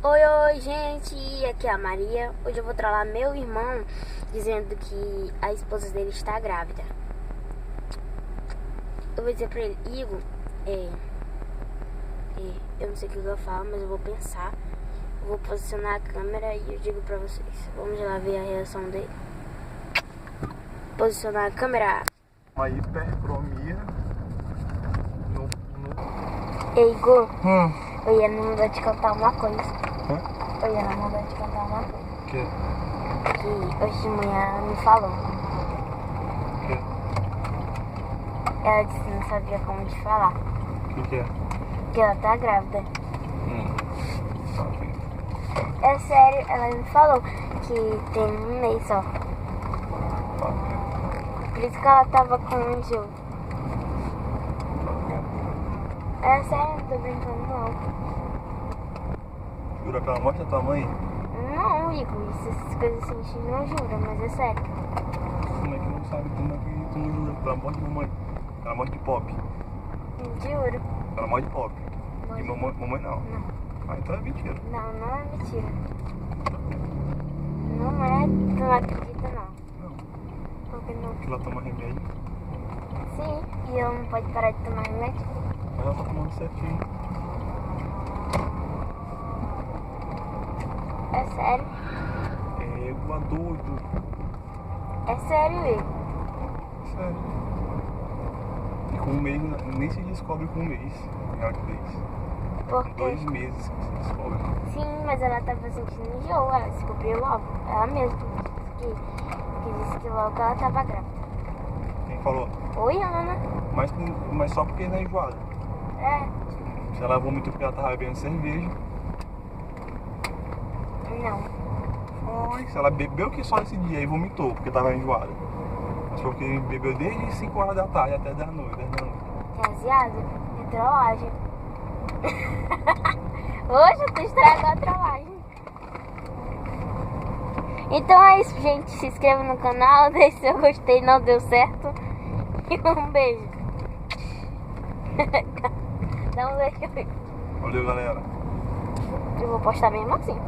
Oi, oi, gente, aqui é a Maria. Hoje eu vou trollar meu irmão dizendo que a esposa dele está grávida. Eu vou dizer pra ele, Igor, eu não sei o que eu vou falar, mas eu vou pensar. Eu vou posicionar a câmera e eu digo pra vocês. Vamos lá ver a reação dele. Posicionar a câmera. Uma hipercromia no... Ei, Igor, eu ia na mandar te contar uma coisa. Eu ia na mandar te contar uma coisa. O quê? Que hoje de manhã me falou. O quê? Ela disse que não sabia como te falar. O que é? Que ela tá grávida. Sabe. É sério, ela me falou que tem um mês só. Por isso que ela tava com um enjoo. É sério, não tô brincando não. Jura pela morte da tua mãe? Não, Igor, essas coisas assim a gente não jura, mas é sério. Como é que não sabe? Como é que tu não jura? Pela morte da mamãe. Pela morte de pop. Juro. Pela morte de pop. E mamãe não. Não. Ah, então é mentira. Não, não é mentira. Não é, tu não acredita não. Não. Por que não? Porque ela toma remédio. Sim, e eu não pode parar de tomar remédio? Mas ela tá tomando certinho. É sério? É igual doido. É sério, Igor. Sério. E com um mês, nem se descobre com um mês. Gravidez. Por Com quê? 2 meses que se descobre. Sim, mas ela tava sentindo enjoo, ela descobriu logo. Ela mesma que disse que logo ela tava grávida. Quem falou? Oi, Ana. Mas só porque não é enjoada. É, Se ela vomitou porque ela tava bebendo cerveja. não. Foi. Se ela bebeu que só esse dia e vomitou porque tava enjoada. Mas foi porque bebeu desde 5 horas da tarde até 10 da noite. Tem aziado? É trollagem. Hoje tu estragou a trollagem. Então é isso, gente. Se inscreva no canal, deixe seu gostei, não deu certo. E um beijo. Dá um beijo. Valeu, galera. Eu vou postar mesmo assim.